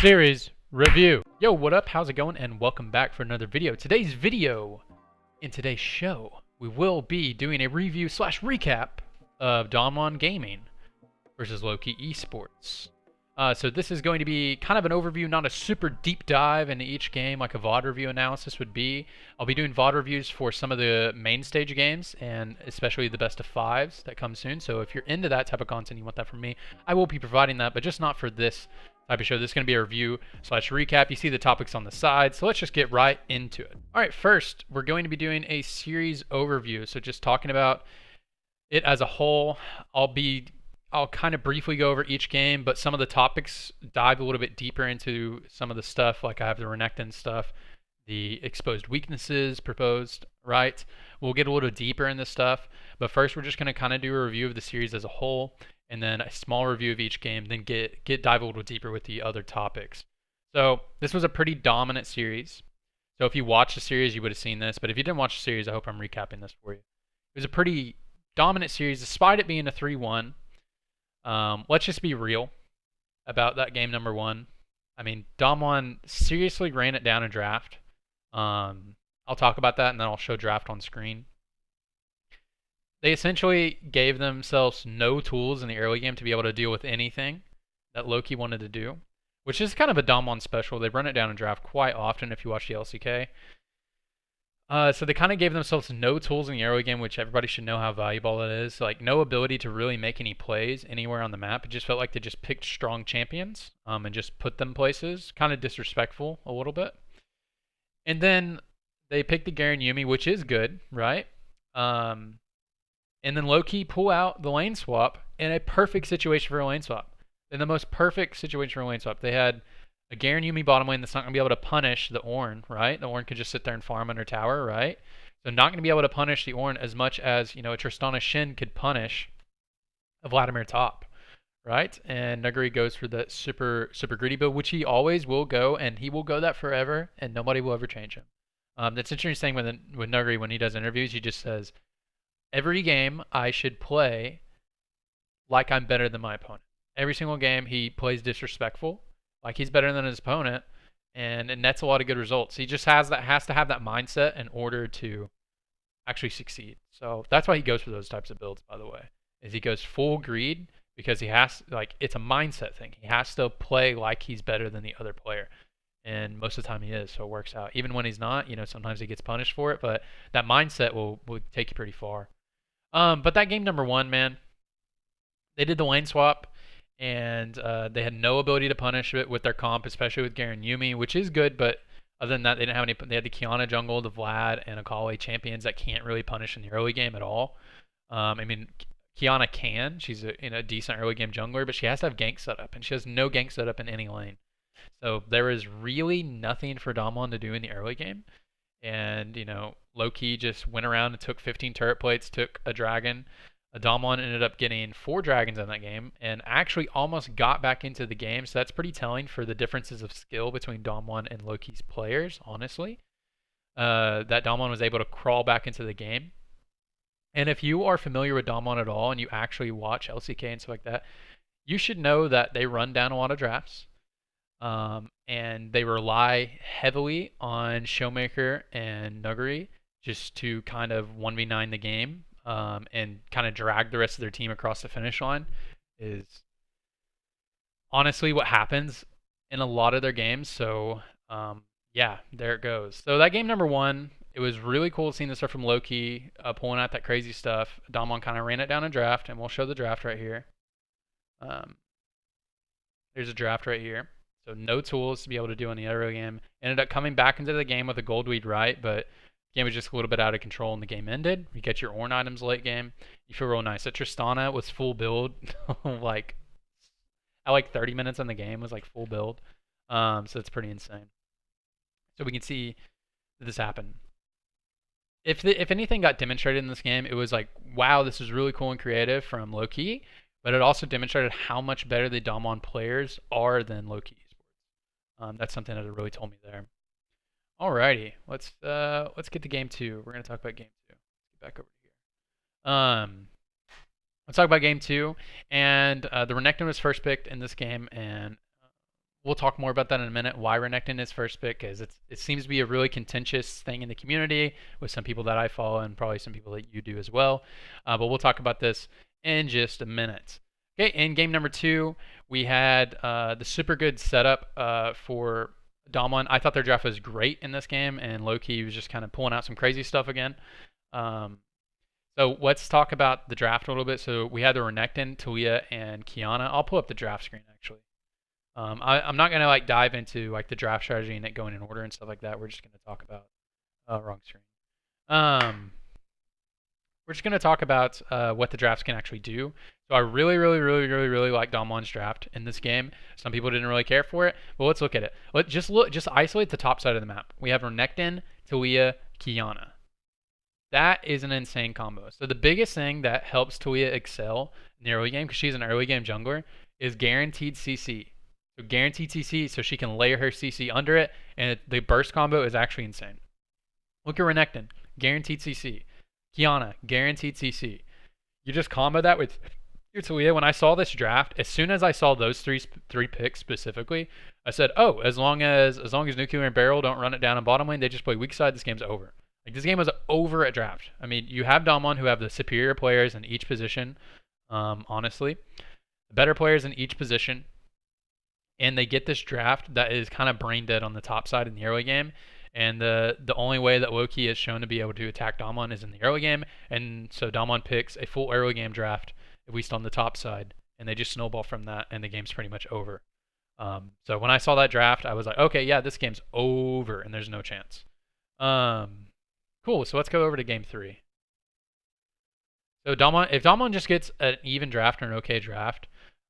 Series review. Yo, what up? How's it going? And welcome back for another video. In today's show, we will be doing a review slash recap of Damwon Gaming versus Lowkey esports. So this is going to be kind of an overview, not a super deep dive into each game like a VOD review analysis would be. I'll be doing VOD reviews for some of the main stage games and especially the best of fives that come soon. So if you're into that type of content, you want that from me, I will be providing that, but just not for this type of show. This is going to be a review slash recap. You see the topics on the side, so let's just get right into it. All right, first, we're going to be doing a series overview. So just talking about it as a whole. I'll kind of briefly go over each game, but some of the topics dive a little bit deeper into some of the stuff, like I have the Renekton stuff, the exposed weaknesses proposed, right? We'll get a little deeper in this stuff, but first we're just going to kind of do a review of the series as a whole, and then a small review of each game, then dive a little deeper with the other topics. So this was a pretty dominant series. So if you watched the series, you would have seen this, but if you didn't watch the series, I hope I'm recapping this for you. It was a pretty dominant series, despite it being a 3-1. Let's just be real about that game number one. I mean, Damwon seriously ran it down in draft. I'll talk about that, and then I'll show draft on screen. They essentially gave themselves no tools in the early game to be able to deal with anything that Lowkey wanted to do, which is kind of a Damwon special. They run it down in draft quite often if you watch the LCK. So they kind of gave themselves no tools in the early game, which everybody should know how valuable it is. Like, no ability to really make any plays anywhere on the map. It just felt like they just picked strong champions and just put them places. Kind of disrespectful a little bit. And then they picked the Garen Yumi, which is good, right? And then Lowkey pull out the lane swap in a perfect situation for a lane swap. In the most perfect situation for a lane swap. They had a Garen Yumi bottom lane that's not going to be able to punish the Ornn, right? The Ornn could just sit there and farm under tower, right? So not going to be able to punish the Ornn as much as, a Tristana Shin could punish a Vladimir top, right? And Nuguri goes for the super greedy build, which he always will go, and he will go that forever, and nobody will ever change him. That's interesting with Nuguri when he does interviews. He just says, every game I should play like I'm better than my opponent. Every single game he plays disrespectful, like he's better than his opponent, and it nets a lot of good results. He just has to have that mindset in order to actually succeed. So that's why he goes for those types of builds, by the way, is he goes full greed because he has, it's a mindset thing. He has to play like he's better than the other player. And most of the time he is, so it works out. Even when he's not, sometimes he gets punished for it, but that mindset will take you pretty far. But that game number one, man, they did the lane swap, and they had no ability to punish it with their comp, especially with Garen Yumi, which is good, but other than that, they didn't have any. They had the Kiana jungle, the Vlad, and Akali champions that can't really punish in the early game at all. I mean, Kiana can. She's a decent early game jungler, but she has to have gank setup, and she has no gank setup in any lane. So there is really nothing for Damwon to do in the early game. And, Lowkey just went around and took 15 turret plates, took a dragon. Damwon ended up getting 4 dragons in that game and actually almost got back into the game. So that's pretty telling for the differences of skill between Damwon and Lowkey's players, honestly. That Damwon was able to crawl back into the game. And if you are familiar with Damwon at all and you actually watch LCK and stuff like that, you should know that they run down a lot of drafts. And they rely heavily on Showmaker and Nuguri just to kind of 1v9 the game and kind of drag the rest of their team across the finish line is honestly what happens in a lot of their games. So, yeah, there it goes. So that game number one, it was really cool seeing the stuff from Lowkey pulling out that crazy stuff. Damwon kind of ran it down in draft, and we'll show the draft right here. There's a draft right here. So no tools to be able to do in the other game. Ended up coming back into the game with a gold weed, right? But the game was just a little bit out of control and the game ended. You get your Ornn items late game. You feel real nice. That Tristana was full build. At 30 minutes in the game was like full build. So it's pretty insane. So we can see that this happened. If anything got demonstrated in this game, it was like, wow, this is really cool and creative from Lowkey. But it also demonstrated how much better the Damwon players are than Lowkey. That's something that it really told me there. Alrighty, let's get to game two. We're gonna talk about game two. Get back over here. Let's talk about game two. And the Renekton was first picked in this game, and we'll talk more about that in a minute. Why Renekton is first pick, because it seems to be a really contentious thing in the community with some people that I follow and probably some people that you do as well. But we'll talk about this in just a minute. Okay, in game number 2, we had the super good setup for Damwon. I thought their draft was great in this game, and Lowkey was just kind of pulling out some crazy stuff again. So let's talk about the draft a little bit. So we had the Renekton, Talia, and Kiana. I'll pull up the draft screen actually. I'm not gonna like dive into like the draft strategy and it going in order and stuff like that. We're just gonna talk about wrong screen. We're just gonna talk about what the drafts can actually do. So I really like Damwon's draft in this game. Some people didn't really care for it, but let's look at it. Just isolate the top side of the map. We have Renekton, Talia, Kiana. That is an insane combo. So the biggest thing that helps Talia excel in the early game, because she's an early game jungler, is guaranteed CC. So guaranteed CC, so she can layer her CC under it, and the burst combo is actually insane. Look at Renekton, guaranteed CC. Kiana, guaranteed CC. You just combo that with your Talia. When I saw this draft, as soon as I saw those three picks specifically, I said, oh, as long as Nuclear and Barrel don't run it down in bottom lane, they just play weak side, this game's over. Like, this game was over at draft. I mean, you have Damwon who have the superior players in each position, honestly. The better players in each position. And they get this draft that is kind of brain dead on the top side in the early game. And the only way that Lowkey is shown to be able to attack Damwon is in the early game. And so Damwon picks a full early game draft, at least on the top side. And they just snowball from that, and the game's pretty much over. So when I saw that draft, I was like, okay, yeah, this game's over, and there's no chance. Cool, so let's go over to game 3. So if Damwon just gets an even draft or an okay draft,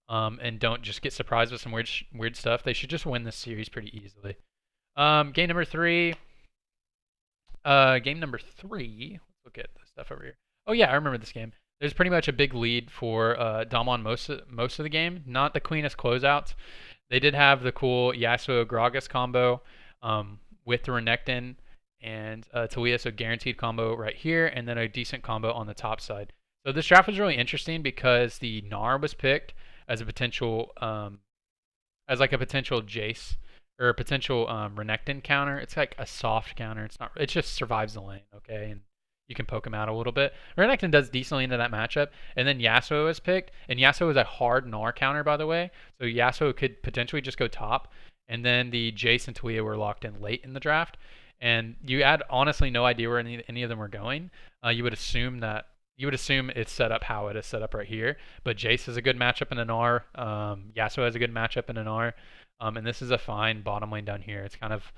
and don't just get surprised with some weird stuff, they should just win this series pretty easily. Game number 3. Let's look at the stuff over here. Oh yeah, I remember this game. There's pretty much a big lead for Damwon most of the game. Not the cleanest closeouts. They did have the cool Yasuo Gragas combo with the Renekton and Talia, so guaranteed combo right here, and then a decent combo on the top side. So this draft was really interesting because the Gnar was picked as a potential, as like a potential Jace or a potential Renekton counter. It's like a soft counter. It's not. It just survives the lane, okay, and you can poke him out a little bit. Renekton does decently into that matchup, and then Yasuo was picked, and Yasuo is a hard Gnar counter, by the way. So Yasuo could potentially just go top, and then the Jace and Talia were locked in late in the draft. And you had honestly no idea where any of them were going. You would assume it's set up how it is set up right here. But Jace is a good matchup in an R. Yasuo has a good matchup in an R. And this is a fine bottom lane down here. It's kind of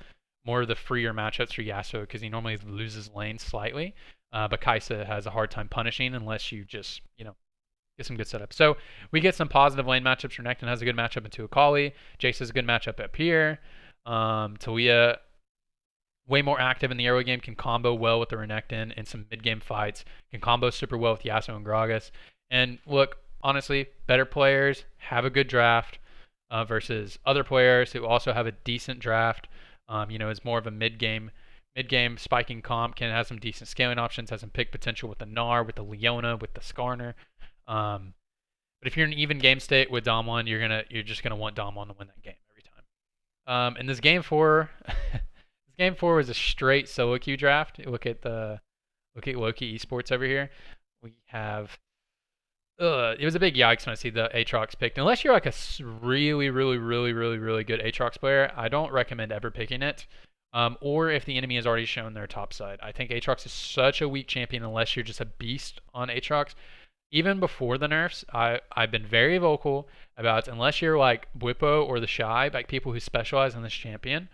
more of the freer matchups for Yasuo because he normally loses lane slightly. But Kai'Sa has a hard time punishing unless you just, get some good setup. So we get some positive lane matchups. Renekton has a good matchup into Akali. Jace has a good matchup up here. Talia, way more active in the early game, can combo well with the Renekton in some mid-game fights, can combo super well with Yasuo and Gragas. And look, honestly, better players have a good draft versus other players who also have a decent draft. Is more of a mid-game spiking comp, can have some decent scaling options, has some pick potential with the Gnar, with the Leona, with the Skarner. But if you're in an even game state with Damwon, you're just gonna want Damwon to win that game every time. In this game 4. Game 4 was a straight solo queue draft. Look at Lowkey esports over here. We have it was a big yikes when I see the Aatrox picked. Unless you're like a really good Aatrox player, I don't recommend ever picking it. Or if the enemy has already shown their top side. I think Aatrox is such a weak champion unless you're just a beast on Aatrox. Even before the nerfs, I've been very vocal about unless you're like Bwipo or the Shy, like people who specialize in this champion,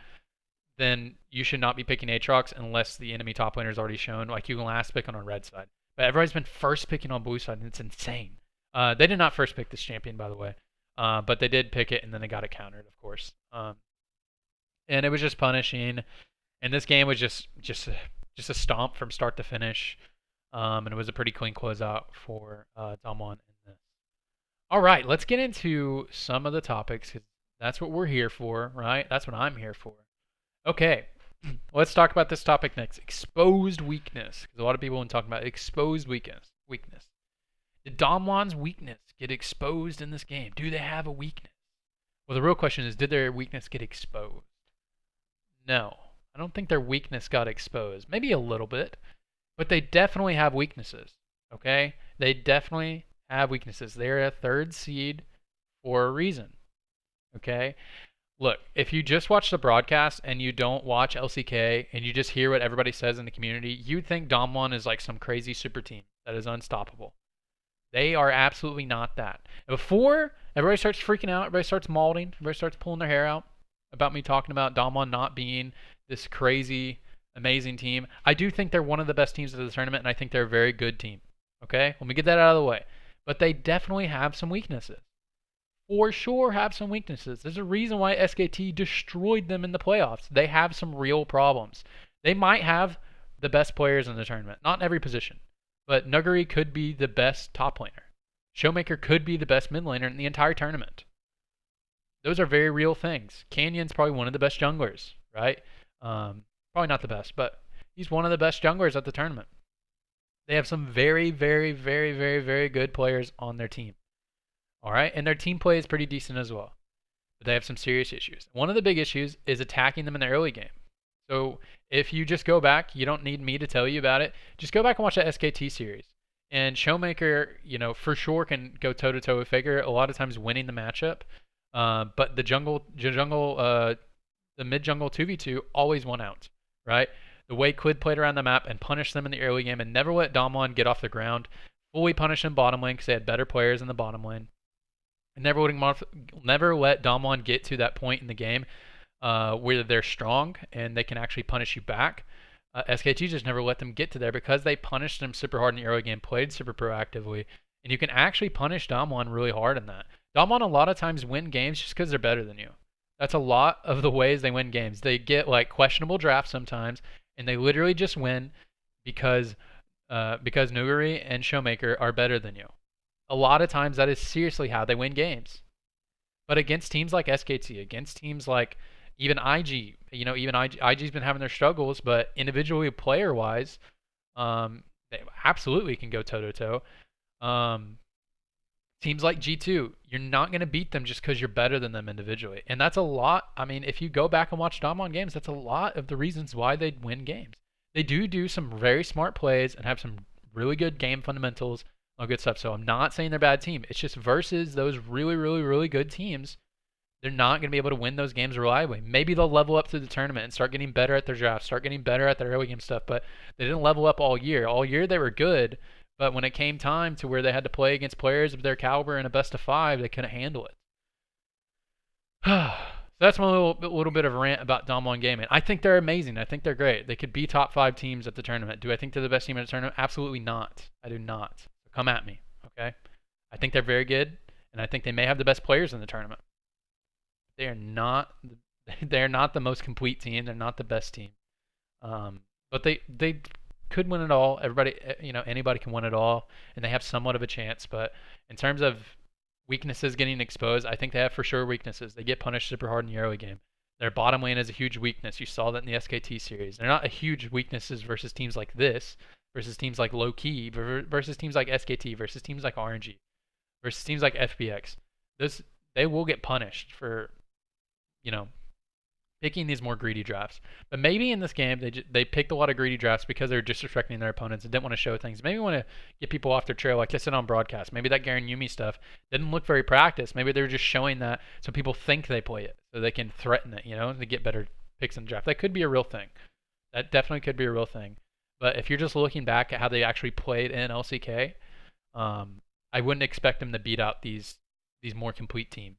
then you should not be picking Aatrox unless the enemy top laner is already shown. Like, you can last pick on red side. But everybody's been first picking on blue side, and it's insane. They did not first pick this champion, by the way. But they did pick it, and then they got it countered, of course. And it was just punishing. And this game was just a stomp from start to finish. And it was a pretty clean closeout for Damwon in this. All right, let's get into some of the topics. That's what we're here for, right? That's what I'm here for. Okay, let's talk about this topic next. Exposed weakness. Because a lot of people want to talk about exposed weakness. Did Damwon's weakness get exposed in this game? Do they have a weakness? Well, the real question is, did their weakness get exposed? No. I don't think their weakness got exposed. Maybe a little bit, but they definitely have weaknesses. Okay? They definitely have weaknesses. They're a third seed for a reason. Okay? Look, if you just watch the broadcast and you don't watch LCK and you just hear what everybody says in the community, you'd think Damwon is like some crazy super team that is unstoppable. They are absolutely not that. Before everybody starts freaking out, everybody starts malding, everybody starts pulling their hair out about me talking about Damwon not being this crazy, amazing team, I do think they're one of the best teams of the tournament, and I think they're a very good team. Okay? Let me get that out of the way. But they definitely have some weaknesses. For sure have some weaknesses. There's a reason why SKT destroyed them in the playoffs. They have some real problems. They might have the best players in the tournament, not in every position. But Nuguri could be the best top laner. Showmaker could be the best mid laner in the entire tournament. Those are very real things. Canyon's probably one of the best junglers, right? Probably not the best, but he's one of the best junglers at the tournament. They have some very, very, very, very, very good players on their team. All right, and their team play is pretty decent as well. But they have some serious issues. One of the big issues is attacking them in the early game. So if you just go back, you don't need me to tell you about it. Just go back and watch that SKT series. And Showmaker, for sure can go toe to toe with Faker. A lot of times winning the matchup. But the mid jungle 2v2 always won out, right? The way Quid played around the map and punished them in the early game and never let Damwon get off the ground. Fully punish them bottom lane because they had better players in the bottom lane. And never let Damwon get to that point in the game where they're strong and they can actually punish you back. SKT just never let them get to there because they punished them super hard in the early game, played super proactively, and you can actually punish Damwon really hard in that. Damwon a lot of times win games just because they're better than you. That's a lot of the ways they win games. They get like questionable drafts sometimes, and they literally just win because Nuguri and Showmaker are better than you. A lot of times that is seriously how they win games. But against teams like SKT, against teams like even IG, IG's been having their struggles, but individually player-wise, they absolutely can go toe-to-toe. Teams like G2, you're not going to beat them just because you're better than them individually. And that's a lot. I mean, if you go back and watch Damwon games, that's a lot of the reasons why they win games. They do some very smart plays and have some really good game fundamentals, all good stuff. So I'm not saying they're a bad team. It's just versus those really, really, really good teams, they're not going to be able to win those games reliably. Maybe they'll level up through the tournament and start getting better at their draft, start getting better at their early game stuff, but they didn't level up all year. All year they were good, but when it came time to where they had to play against players of their caliber in a best of 5, they couldn't handle it. So that's my little bit of a rant about Damwon Gaming. I think they're amazing. I think they're great. They could be top 5 teams at the tournament. Do I think they're the best team at the tournament? Absolutely not. I do not. So come at me, okay? I think they're very good, and I think they may have the best players in the tournament. They're not the most complete team. They're not the best team. But they could win it all. Everybody, anybody can win it all, and they have somewhat of a chance. But in terms of weaknesses getting exposed, I think they have for sure weaknesses. They get punished super hard in the early game. Their bottom lane is a huge weakness. You saw that in the SKT series. They're not a huge weaknesses versus teams like this, versus teams like Lowkey, versus teams like SKT, versus teams like RNG, versus teams like FBX. They will get punished for picking these more greedy drafts. But maybe in this game, they picked a lot of greedy drafts because they were disrespecting their opponents and didn't want to show things. Maybe want to get people off their trail like they said on broadcast. Maybe that Garen Yumi stuff didn't look very practiced. Maybe they were just showing that so people think they play it, so they can threaten it, to get better picks in the draft. That could be a real thing. That definitely could be a real thing. But if you're just looking back at how they actually played in LCK, I wouldn't expect them to beat out these more complete teams.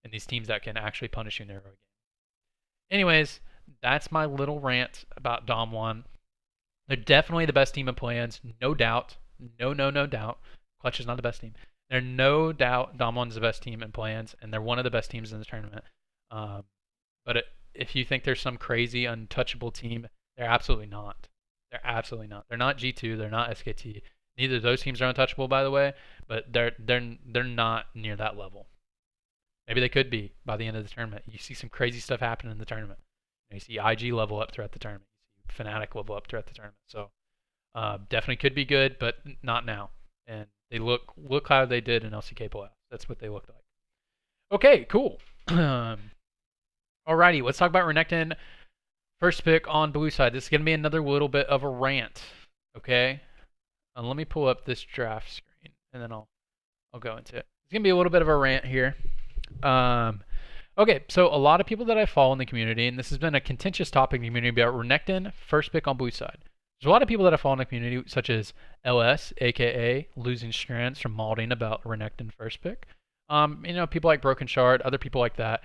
And these teams that can actually punish you in their early game. Anyways, that's my little rant about Damwon. They're definitely the best team in plans, no doubt. No doubt. Clutch is not the best team. There's no doubt Damwon's the best team in plans, and they're one of the best teams in the tournament. But if you think there's some crazy, untouchable team, they're absolutely not. They're absolutely not. They're not G2. They're not SKT. Neither of those teams are untouchable, by the way, but they're not near that level. Maybe they could be by the end of the tournament. You see some crazy stuff happen in the tournament. You see IG level up throughout the tournament. You see Fnatic level up throughout the tournament. So definitely could be good, but not now. And they look how they did in LCK playoffs. That's what they looked like. Okay, cool. Alrighty, let's talk about Renekton. First pick on blue side. This is going to be another little bit of a rant. Okay? Let me pull up this draft screen, and then I'll go into it. It's going to be a little bit of a rant here. Okay, so a lot of people that I follow in the community, and this has been a contentious topic in the community about Renekton, first pick on blue side. There's a lot of people that I follow in the community, such as LS, aka Losing Strands from Malding, about Renekton first pick. People like Broken Shard, other people like that,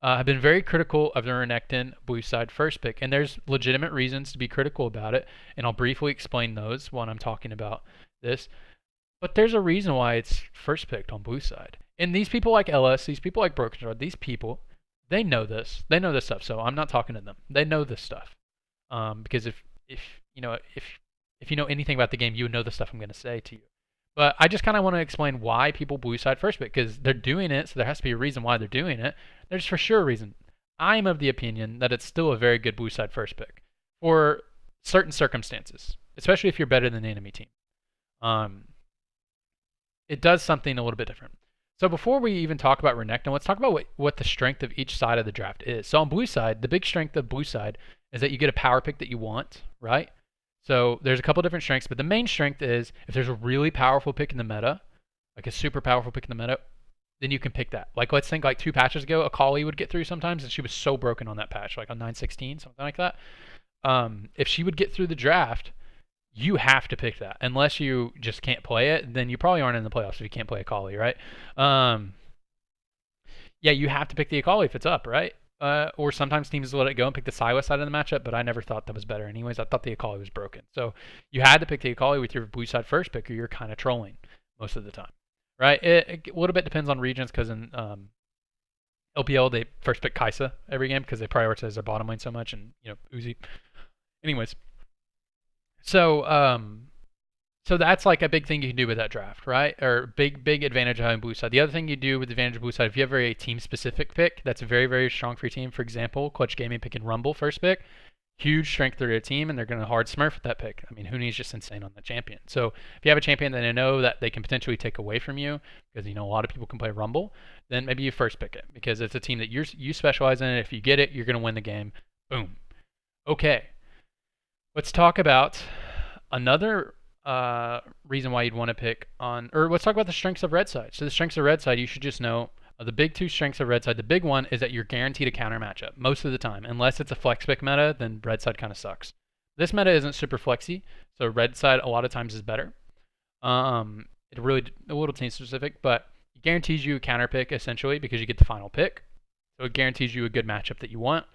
have been very critical of the Renekton blue side first pick, and there's legitimate reasons to be critical about it, and I'll briefly explain those when I'm talking about this. But there's a reason why it's first picked on blue side. And these people like LS, these people like Broken Shard, these people, they know this. They know this stuff. So I'm not talking to them. They know this stuff. Because if you know anything about the game, you would know the stuff I'm going to say to you. But I just kind of want to explain why people blue side first pick, because they're doing it, so there has to be a reason why they're doing it. There's for sure a reason. I'm of the opinion that it's still a very good blue side first pick for certain circumstances, especially if you're better than the enemy team. It does something a little bit different. So before we even talk about Renekton, let's talk about what the strength of each side of the draft is. So on blue side, the big strength of blue side is that you get a power pick that you want, right? So there's a couple different strengths, but the main strength is if there's a really powerful pick in the meta, like a super powerful pick in the meta, then you can pick that. Like let's think like 2 patches ago, Akali would get through sometimes, and she was so broken on that patch, like on 9.16, something like that. If she would get through the draft, you have to pick that. Unless you just can't play it, then you probably aren't in the playoffs if you can't play Akali, right? Yeah, you have to pick the Akali if it's up, right? Or sometimes teams let it go and pick the Sylas side of the matchup, but I never thought that was better anyways. I thought the Akali was broken. So you had to pick the Akali with your blue side first pick, or you're kind of trolling most of the time, right? It a little bit depends on regions, because in LPL, they first pick Kai'Sa every game because they prioritize their bottom lane so much, and, Uzi. Anyways, so that's like a big thing you can do with that draft, right? Or big advantage of having blue side. The other thing you do with the advantage of blue side, if you have a team-specific pick that's very, very strong for your team, for example, Clutch Gaming picking Rumble first pick, huge strength for their team, and they're going to hard smurf with that pick. I mean, Huni's just insane on that champion. So if you have a champion that they know that they can potentially take away from you, because a lot of people can play Rumble, then maybe you first pick it, because it's a team that you specialize in. If you get it, you're going to win the game. Boom. Okay. Let's talk about another reason why you'd want to pick or let's talk about the strengths of red side. So the strengths of red side, you should just know the big 2 strengths of red side. The big one is that you're guaranteed a counter matchup most of the time. Unless it's a flex pick meta, then red side kind of sucks. This meta isn't super flexy, so red side a lot of times is better. It really a little team specific, but it guarantees you a counter pick essentially because you get the final pick. So it guarantees you a good matchup that you want.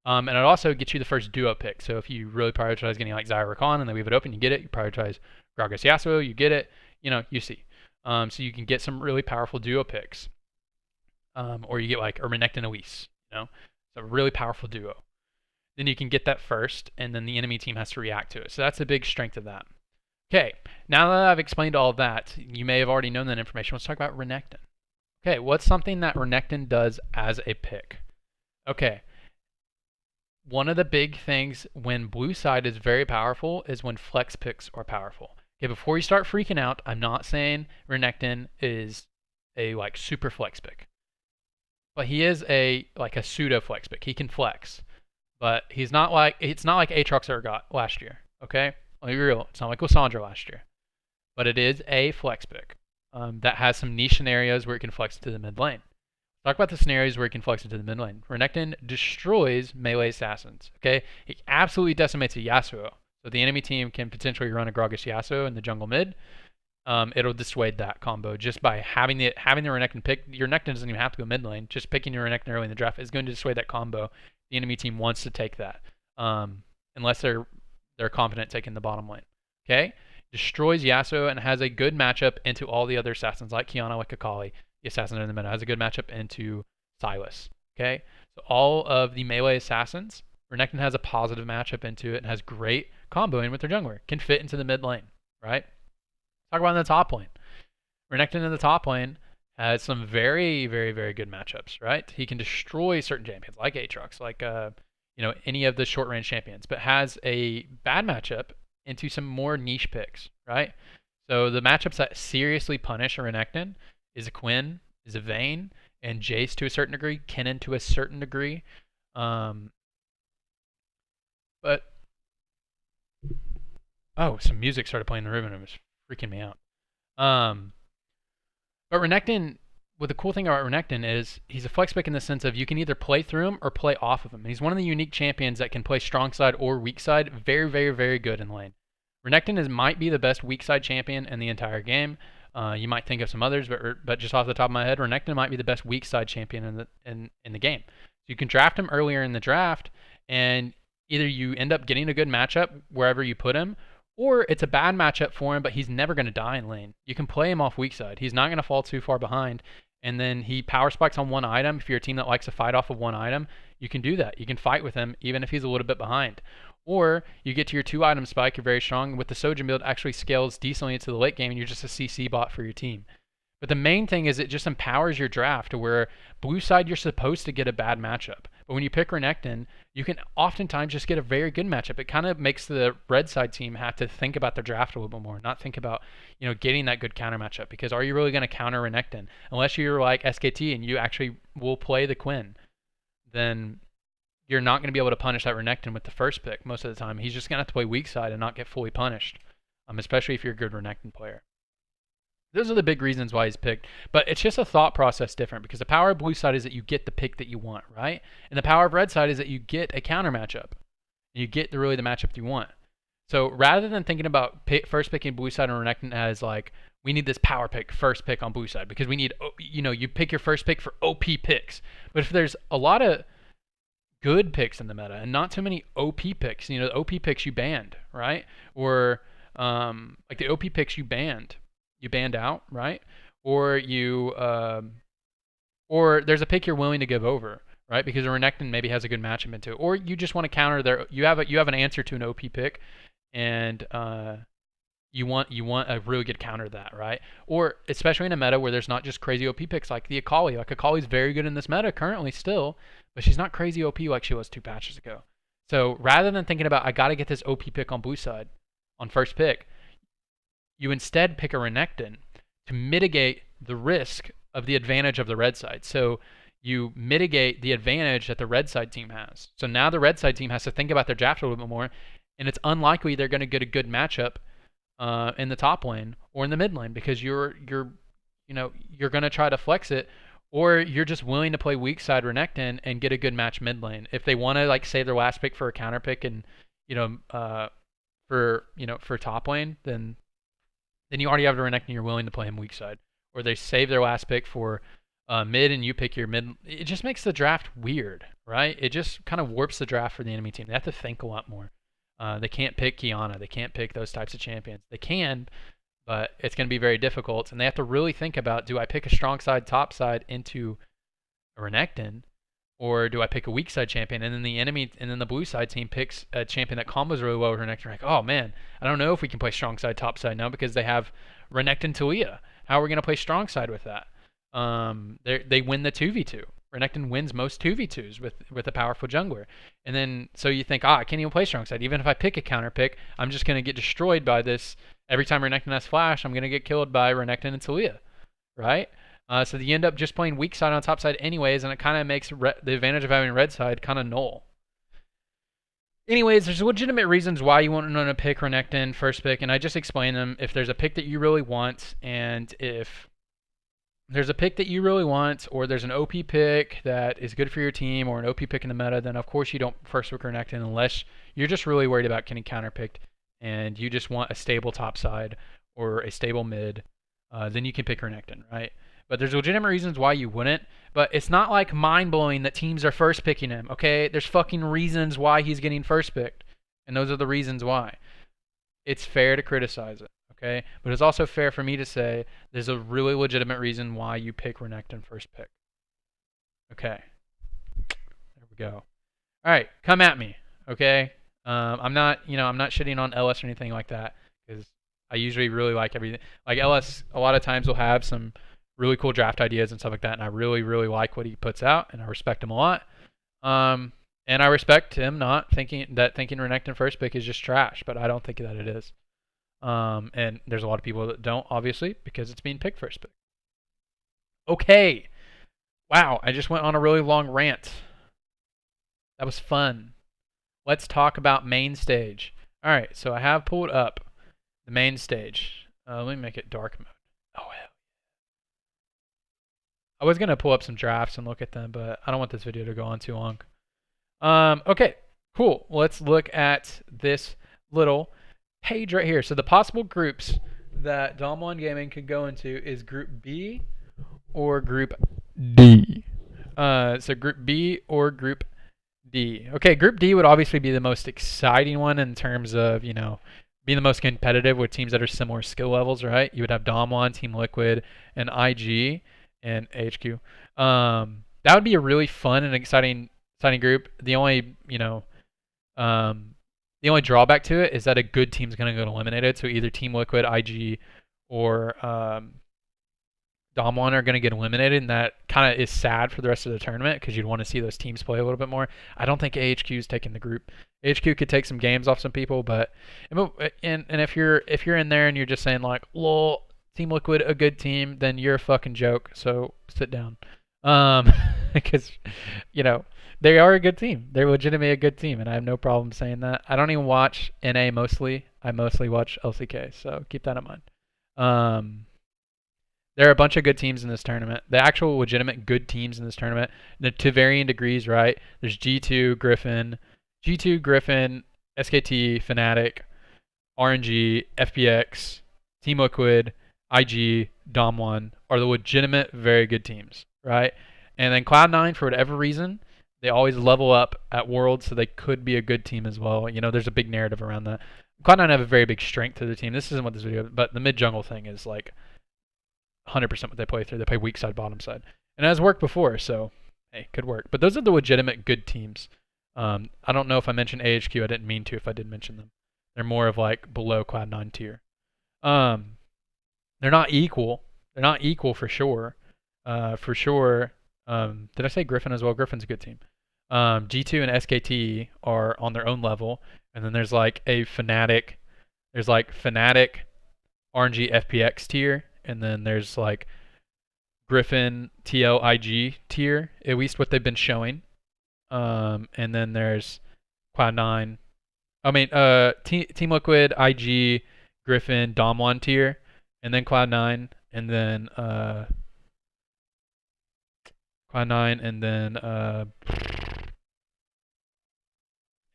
And it also gets you the first duo pick. So if you really prioritize getting like Zyra Khan and they leave it open, you get it. You prioritize Gragas Yasuo, you get it. You see. So you can get some really powerful duo picks. Or you get like a Renekton Elise, It's a really powerful duo. Then you can get that first, and then the enemy team has to react to it. So that's a big strength of that. Okay, now that I've explained all of that, you may have already known that information. Let's talk about Renekton. Okay, what's something that Renekton does as a pick? Okay. One of the big things when blue side is very powerful is when flex picks are powerful. Okay, before you start freaking out, I'm not saying Renekton is a like super flex pick, but he is a pseudo flex pick. He can flex, but it's not like Aatrox ever got last year. Okay, let me be real. It's not like Lissandra last year, but it is a flex pick that has some niche scenarios where it can flex to the mid lane. Talk about the scenarios where he can flex into the mid lane. Renekton destroys melee assassins. Okay, he absolutely decimates a Yasuo. So the enemy team can potentially run a Gragas Yasuo in the jungle mid. It'll dissuade that combo just by having the Renekton pick. Your Renekton doesn't even have to go mid lane. Just picking your Renekton early in the draft is going to dissuade that combo. The enemy team wants to take that, unless they're confident taking the bottom lane. Okay, destroys Yasuo and has a good matchup into all the other assassins like Qiyana, like Akali. The assassin in the meta has a good matchup into Sylas. Okay, so all of the melee assassins, Renekton has a positive matchup into it and has great comboing with their jungler. Can fit into the mid lane, right? Talk about in the top lane. Renekton in the top lane has some very, very, very good matchups, right? He can destroy certain champions like Aatrox, like any of the short range champions, but has a bad matchup into some more niche picks, right? So the matchups that seriously punish a Renekton is a Quinn, is a Vayne, and Jace to a certain degree, Kennen to a certain degree. But oh, some music started playing in the room and it was freaking me out. But Renekton, well, the cool thing about Renekton is he's a flex pick in the sense of you can either play through him or play off of him. And he's one of the unique champions that can play strong side or weak side. Very, very, very good in lane. Renekton might be the best weak side champion in the entire game. You might think of some others, but just off the top of my head, Renekton might be the best weak side champion in the game. So you can draft him earlier in the draft, and either you end up getting a good matchup wherever you put him, or it's a bad matchup for him, but he's never going to die in lane. You can play him off weak side. He's not going to fall too far behind. And then he power spikes on one item. If you're a team that likes to fight off of one item, you can do that. You can fight with him even if he's a little bit behind. Or you get to your 2-item spike, you're very strong. With the Sojourn build, actually scales decently into the late game, and you're just a CC bot for your team. But the main thing is it just empowers your draft to where blue side you're supposed to get a bad matchup. But when you pick Renekton, you can oftentimes just get a very good matchup. It kind of makes the red side team have to think about their draft a little bit more, not think about, getting that good counter matchup. Because are you really going to counter Renekton? Unless you're like SKT and you actually will play the Quinn, then you're not going to be able to punish that Renekton with the first pick most of the time. He's just going to have to play weak side and not get fully punished, especially if you're a good Renekton player. Those are the big reasons why he's picked, but it's just a thought process different because the power of blue side is that you get the pick that you want, right? And the power of red side is that you get a counter matchup. You get really the matchup you want. So rather than thinking about first picking blue side and Renekton as like, we need this power pick, first pick on blue side because we need, you pick your first pick for OP picks. But if there's a lot of good picks in the meta and not too many OP picks, the OP picks you banned, right? Or like the OP picks you banned out, right? Or or there's a pick you're willing to give over, right? Because a Renekton maybe has a good matchup into it, or you just want to counter their. You have an answer to an OP pick, and you want a really good counter to that, right? Or especially in a meta where there's not just crazy OP picks like the Akali. Like Akali's very good in this meta currently still, but she's not crazy OP like she was 2 patches ago. So rather than thinking about I got to get this OP pick on blue side, on first pick, you instead pick a Renekton to mitigate the risk of the advantage of the red side. So you mitigate the advantage that the red side team has. So now the red side team has to think about their draft a little bit more, and it's unlikely they're going to get a good matchup in the top lane or in the mid lane because you're going to try to flex it, or you're just willing to play weak side Renekton and get a good match mid lane. If they want to like save their last pick for a counter pick and for top lane, then you already have the Renekton, you're willing to play him weak side. Or they save their last pick for mid and you pick your mid. It just makes the draft weird, right? It just kind of warps the draft for the enemy team. They have to think a lot more. They can't pick Kiana. They can't pick those types of champions. They can, but it's going to be very difficult. And they have to really think about, do I pick a strong side, top side into a Renekton? Or do I pick a weak side champion? And then the blue side team picks a champion that combos really well with Renekton. Like, oh man, I don't know if we can play strong side, top side now because they have Renekton Talia. How are we going to play strong side with that? They win the 2v2. Renekton wins most 2v2s with a powerful jungler. And then, so you think, I can't even play strong side. Even if I pick a counter pick, I'm just going to get destroyed by this. Every time Renekton has flash, I'm going to get killed by Renekton and Talia, right? So you end up just playing weak side on top side anyways, and it kind of makes the advantage of having red side kind of null. Anyways, there's legitimate reasons why you want to pick Renekton first pick, and I just explained them. If there's a pick that you really want, and if there's a pick that you really want, or there's an OP pick that is good for your team, or an OP pick in the meta, then of course you don't first pick Renekton unless you're just really worried about getting counterpicked, and you just want a stable top side or a stable mid. Then you can pick Renekton, right? But there's legitimate reasons why you wouldn't. But it's not like mind-blowing that teams are first picking him, okay? There's fucking reasons why he's getting first picked. And those are the reasons why. It's fair to criticize it, okay? But it's also fair for me to say there's a really legitimate reason why you pick Renekton first pick. Okay. There we go. All right, come at me, okay? I'm not shitting on LS or anything like that because I usually really like everything. Like LS, a lot of times will have some really cool draft ideas and stuff like that, and I really, really like what he puts out, and I respect him a lot. And I respect him not thinking Renekton first pick is just trash, but I don't think that it is. And there's a lot of people that don't, obviously, because it's being picked first pick. Okay. Wow, I just went on a really long rant. That was fun. Let's talk about main stage. All right, so I have pulled up the main stage. Let me make it dark mode. Oh, hell. I was going to pull up some drafts and look at them, but I don't want this video to go on too long. Okay, cool. Let's look at this little page right here. So the possible groups that Damwon Gaming could go into is Group B or Group D. So Group B or Group D. Okay, Group D would obviously be the most exciting one in terms of, you know, being the most competitive with teams that are similar skill levels, right? You would have Damwon, Team Liquid, and IG and HQ. That would be a really fun and exciting group. The only, you know, the only drawback to it is that a good team's going to get eliminated. So either Team Liquid, IG, or Damwon are going to get eliminated, and that kind of is sad for the rest of the tournament because you'd want to see those teams play a little bit more. I don't think AHQ is taking the group. AHQ could take some games off some people, but and if you're in there and you're just saying like, lol, Team Liquid a good team, then you're a fucking joke. So sit down, because you know they are a good team. They're legitimately a good team, and I have no problem saying that. I don't even watch NA mostly. I mostly watch LCK, so keep that in mind. There are a bunch of good teams in this tournament. The actual legitimate good teams in this tournament, to varying degrees, right? There's G2, Griffin, SKT, Fnatic, RNG, FPX, Team Liquid, IG, Damwon are the legitimate very good teams, right? And then Cloud9, for whatever reason, they always level up at Worlds, so they could be a good team as well. You know, there's a big narrative around that. Cloud9 have a very big strength to the team. This isn't what this video, but the mid jungle thing is like 100% what they play through. They play weak side, bottom side. And it has worked before, so hey, could work. But those are the legitimate good teams. I don't know if I mentioned AHQ. I didn't mean to if I did mention them. They're more of like below Cloud9 tier. They're not equal. They're not equal for sure. For sure. Did I say Griffin as well? Griffin's a good team. G2 and SKT are on their own level. And then there's like a Fnatic. There's like Fnatic, RNG, FPX tier. And then there's like Griffin, TL, IG tier, at least what they've been showing. And then there's Cloud9. I mean, Team Liquid, IG, Griffin, Damwon tier, and then Cloud9, and then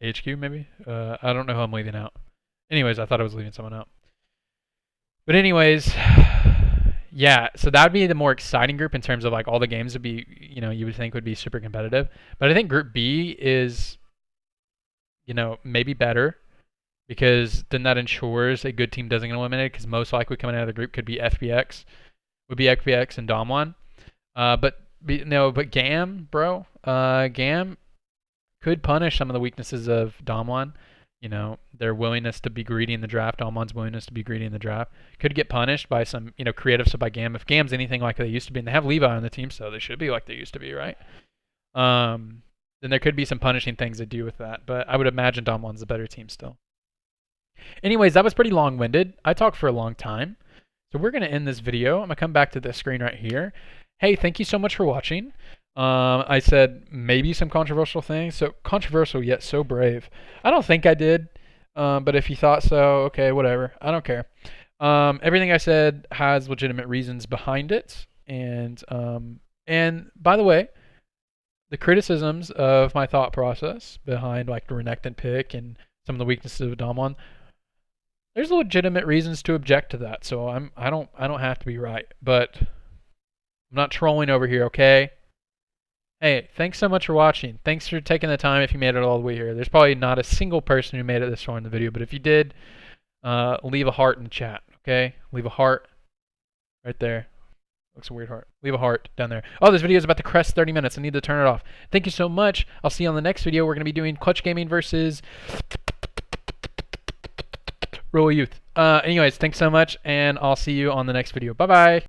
HQ maybe. I don't know who I'm leaving out. Anyways, I thought I was leaving someone out. But anyways, yeah, so that would be the more exciting group in terms of like all the games would be, you know, you would think would be super competitive. But I think Group B is, you know, maybe better because then that ensures a good team doesn't get eliminated because most likely coming out of the group could be FPX, and Damwon. But Gam, bro, Gam could punish some of the weaknesses of Damwon. You know, their willingness to be greedy in the draft, Damwon's willingness to be greedy in the draft, could get punished by some, you know, creative stuff by Gam. If Gam's anything like they used to be, and they have Levi on the team, so they should be like they used to be, right? Then there could be some punishing things to do with that. But I would imagine Damwon's the better team still. Anyways, that was pretty long-winded. I talked for a long time. So we're going to end this video. I'm going to come back to this screen right here. Hey, thank you so much for watching. I said maybe some controversial things. So controversial yet so brave. I don't think I did. But if you thought so, okay, whatever. I don't care. Everything I said has legitimate reasons behind it. And by the way, the criticisms of my thought process behind like the Renekton pick and some of the weaknesses of Damwon, there's legitimate reasons to object to that. So I don't have to be right. But I'm not trolling over here, okay? Hey, thanks so much for watching. Thanks for taking the time if you made it all the way here. There's probably not a single person who made it this far in the video, but if you did, leave a heart in the chat, okay? Leave a heart right there. Looks a weird heart. Leave a heart down there. Oh, this video is about to crest 30 minutes. I need to turn it off. Thank you so much. I'll see you on the next video. We're going to be doing Clutch Gaming versus Royal Youth. Anyways, thanks so much, and I'll see you on the next video. Bye-bye.